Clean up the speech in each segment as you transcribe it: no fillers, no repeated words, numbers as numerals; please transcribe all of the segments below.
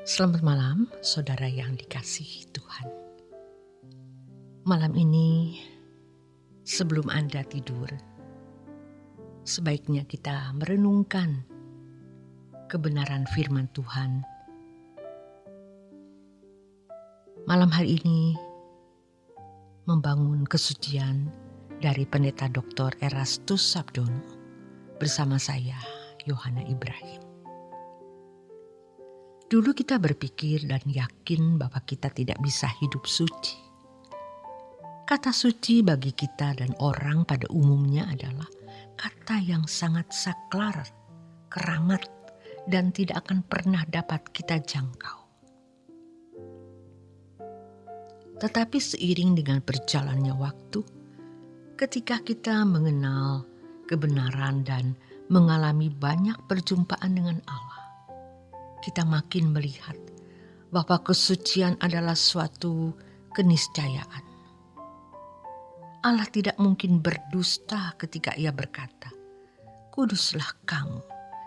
Selamat malam, saudara yang dikasihi Tuhan. Malam ini, sebelum Anda tidur, sebaiknya kita merenungkan kebenaran firman Tuhan. Malam hari ini, membangun kesucian dari Pendeta Dr. Erastus Sabdono bersama saya, Yohana Ibrahim. Dulu kita berpikir dan yakin bahwa kita tidak bisa hidup suci. Kata suci bagi kita dan orang pada umumnya adalah kata yang sangat saklar, keramat, dan tidak akan pernah dapat kita jangkau. Tetapi seiring dengan berjalannya waktu, ketika kita mengenal kebenaran dan mengalami banyak perjumpaan dengan Allah, kita makin melihat bahwa kesucian adalah suatu keniscayaan. Allah tidak mungkin berdusta ketika Ia berkata, "Kuduslah kamu,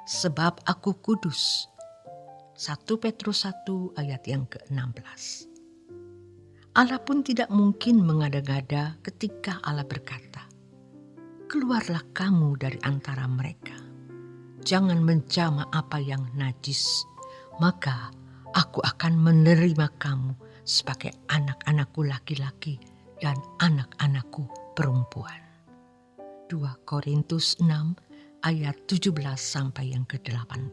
sebab aku kudus." 1 Petrus 1 ayat yang ke-16. Allah pun tidak mungkin mengada-ngada ketika Allah berkata, "Keluarlah kamu dari antara mereka. Jangan menjamah apa yang najis, maka aku akan menerima kamu sebagai anak-anakku laki-laki dan anak-anakku perempuan." 2 Korintus 6 ayat 17 sampai yang ke-18.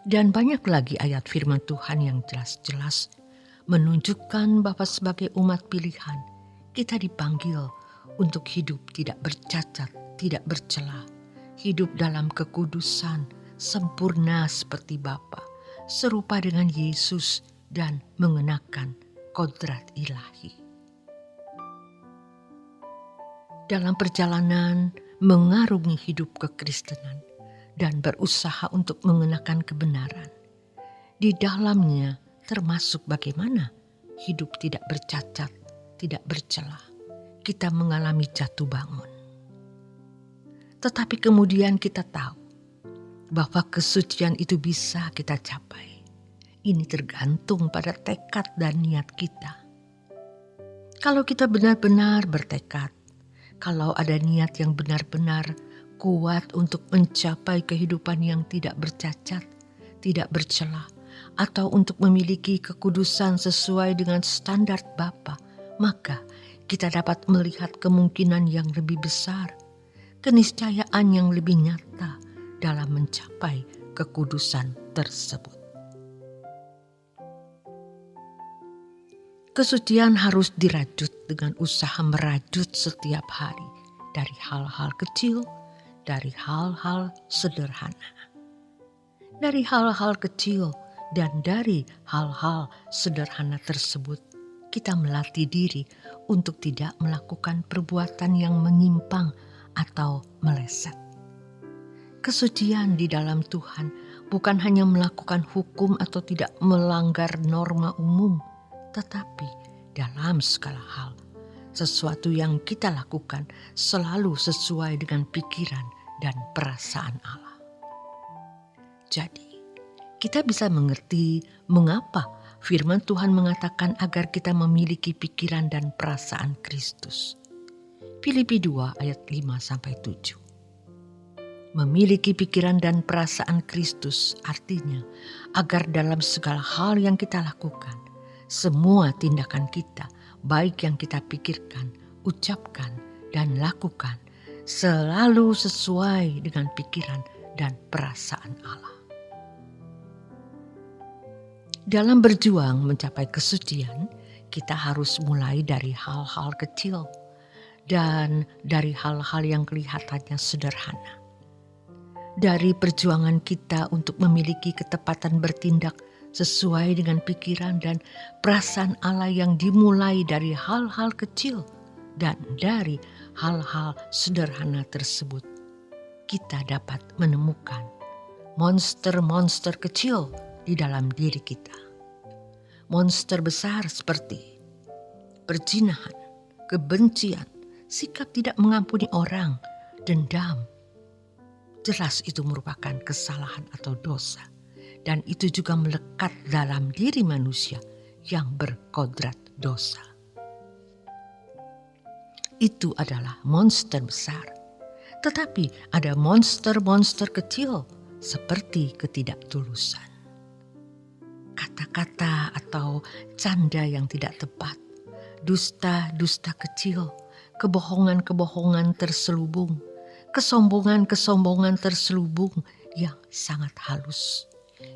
Dan banyak lagi ayat firman Tuhan yang jelas-jelas menunjukkan bahwa sebagai umat pilihan, kita dipanggil untuk hidup tidak bercacat, tidak bercela, hidup dalam kekudusan, sempurna seperti Bapa, serupa dengan Yesus dan mengenakan kodrat ilahi. Dalam perjalanan mengarungi hidup kekristenan dan berusaha untuk mengenakan kebenaran, di dalamnya termasuk bagaimana hidup tidak bercacat, tidak bercela, kita mengalami jatuh bangun. Tetapi kemudian kita tahu bahwa kesucian itu bisa kita capai. Ini tergantung pada tekad dan niat kita. Kalau kita benar-benar bertekad, kalau ada niat yang benar-benar kuat untuk mencapai kehidupan yang tidak bercacat, tidak bercela, atau untuk memiliki kekudusan sesuai dengan standar Bapa, maka kita dapat melihat kemungkinan yang lebih besar, keniscayaan yang lebih nyata dalam mencapai kekudusan tersebut. Kesucian harus dirajut dengan usaha merajut setiap hari dari hal-hal kecil, dari hal-hal sederhana. Dari hal-hal kecil dan dari hal-hal sederhana tersebut, kita melatih diri untuk tidak melakukan perbuatan yang menyimpang atau meleset. Kesucian di dalam Tuhan bukan hanya melakukan hukum atau tidak melanggar norma umum, tetapi dalam segala hal, sesuatu yang kita lakukan selalu sesuai dengan pikiran dan perasaan Allah. Jadi, kita bisa mengerti mengapa firman Tuhan mengatakan agar kita memiliki pikiran dan perasaan Kristus. Filipi 2 ayat 5-7. Memiliki pikiran dan perasaan Kristus artinya agar dalam segala hal yang kita lakukan, semua tindakan kita, baik yang kita pikirkan, ucapkan, dan lakukan, selalu sesuai dengan pikiran dan perasaan Allah. Dalam berjuang mencapai kesucian, kita harus mulai dari hal-hal kecil dan dari hal-hal yang kelihatannya sederhana. Dari perjuangan kita untuk memiliki ketepatan bertindak sesuai dengan pikiran dan perasaan Allah yang dimulai dari hal-hal kecil dan dari hal-hal sederhana tersebut, kita dapat menemukan monster-monster kecil di dalam diri kita. Monster besar seperti perzinahan, kebencian, sikap tidak mengampuni orang, dendam. Jelas itu merupakan kesalahan atau dosa dan itu juga melekat dalam diri manusia yang berkodrat dosa. Itu adalah monster besar. Tetapi ada monster-monster kecil seperti ketidaktulusan. Kata-kata atau canda yang tidak tepat, dusta-dusta kecil, kebohongan-kebohongan terselubung, kesombongan-kesombongan terselubung yang sangat halus,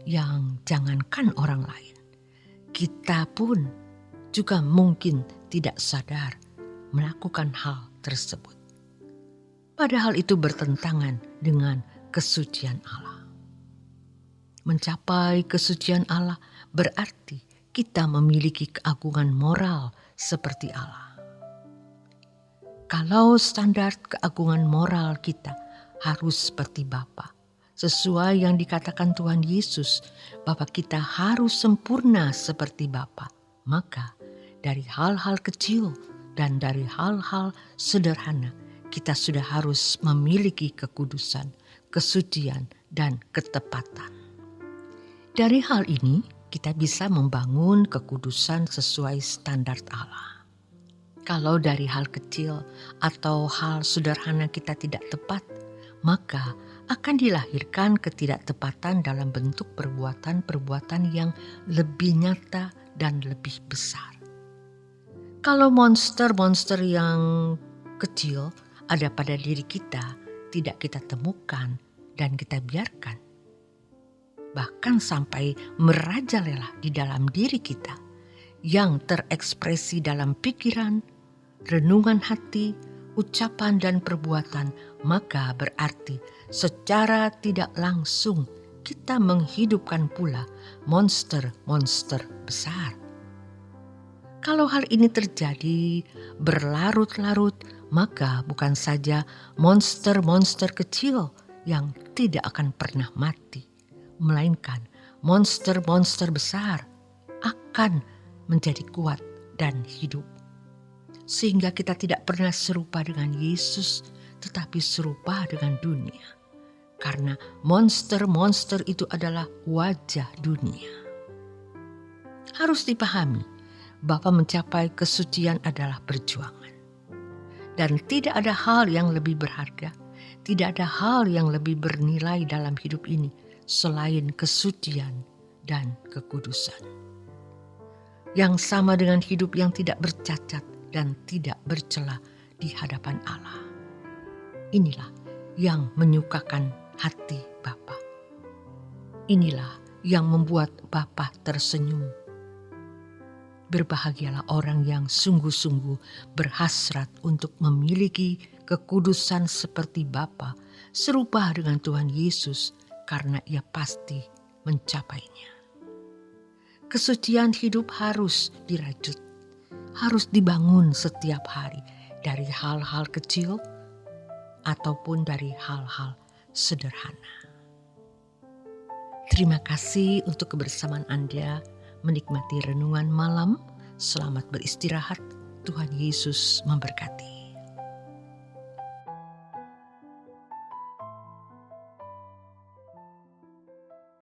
yang jangankan orang lain, kita pun juga mungkin tidak sadar melakukan hal tersebut. Padahal itu bertentangan dengan kesucian Allah. Mencapai kesucian Allah berarti kita memiliki keagungan moral seperti Allah. Kalau standar keagungan moral kita harus seperti Bapa, sesuai yang dikatakan Tuhan Yesus, Bapa kita harus sempurna seperti Bapa, maka dari hal-hal kecil dan dari hal-hal sederhana kita sudah harus memiliki kekudusan, kesucian, dan ketepatan. Dari hal ini kita bisa membangun kekudusan sesuai standar Allah. Kalau dari hal kecil atau hal sederhana kita tidak tepat, maka akan dilahirkan ketidaktepatan dalam bentuk perbuatan-perbuatan yang lebih nyata dan lebih besar. Kalau monster-monster yang kecil ada pada diri kita, tidak kita temukan dan kita biarkan, bahkan sampai merajalela di dalam diri kita, yang terekspresi dalam pikiran, renungan hati, ucapan dan perbuatan, maka berarti secara tidak langsung kita menghidupkan pula monster-monster besar. Kalau hal ini terjadi berlarut-larut, maka bukan saja monster-monster kecil yang tidak akan pernah mati, melainkan monster-monster besar akan menjadi kuat dan hidup. Sehingga kita tidak pernah serupa dengan Yesus, tetapi serupa dengan dunia. Karena monster-monster itu adalah wajah dunia. Harus dipahami, Bapa mencapai kesucian adalah perjuangan. Dan tidak ada hal yang lebih berharga, tidak ada hal yang lebih bernilai dalam hidup ini selain kesucian dan kekudusan. Yang sama dengan hidup yang tidak bercacat dan tidak bercela di hadapan Allah. Inilah yang menyukakan hati Bapa. Inilah yang membuat Bapa tersenyum. Berbahagialah orang yang sungguh-sungguh berhasrat untuk memiliki kekudusan seperti Bapa, serupa dengan Tuhan Yesus, karena ia pasti mencapainya. Kesucian hidup harus dirajut, harus dibangun setiap hari dari hal-hal kecil ataupun dari hal-hal sederhana. Terima kasih untuk kebersamaan Anda menikmati renungan malam. Selamat beristirahat. Tuhan Yesus memberkati.